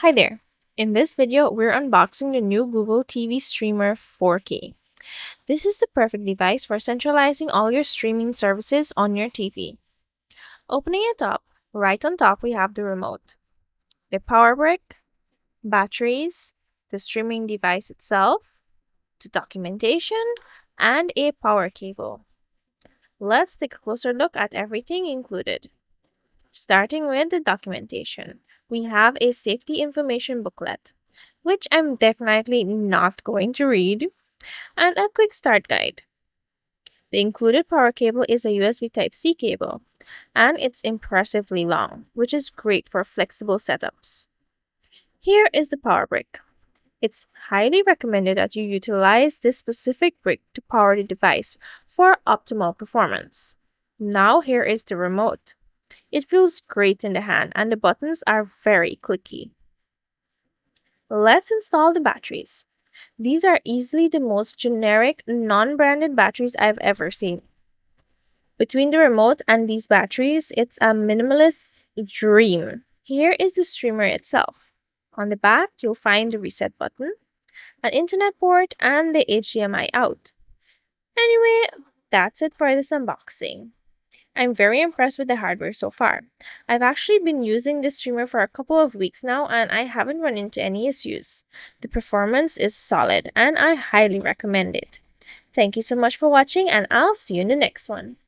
Hi there. In this video, we're unboxing the new Google TV Streamer 4K. This is the perfect device for centralizing all your streaming services on your TV. Opening it up, right on top we have the remote, the power brick, batteries, the streaming device itself, the documentation, and a power cable. Let's take a closer look at everything included. Starting with the documentation, we have a safety information booklet, which I'm definitely not going to read, and a quick start guide. The included power cable is a USB Type-C cable, and it's impressively long, which is great for flexible setups. Here is the power brick. It's highly recommended that you utilize this specific brick to power the device for optimal performance. Now here is the remote. It feels great in the hand and the buttons are very clicky. Let's install the batteries. These are easily the most generic, non-branded batteries I've ever seen. Between the remote and these batteries, it's a minimalist dream. Here is the streamer itself. On the back, you'll find the reset button, an internet port, and the HDMI out. Anyway, that's it for this unboxing. I'm very impressed with the hardware so far. I've actually been using this streamer for a couple of weeks now and I haven't run into any issues. The performance is solid and I highly recommend it. Thank you so much for watching and I'll see you in the next one.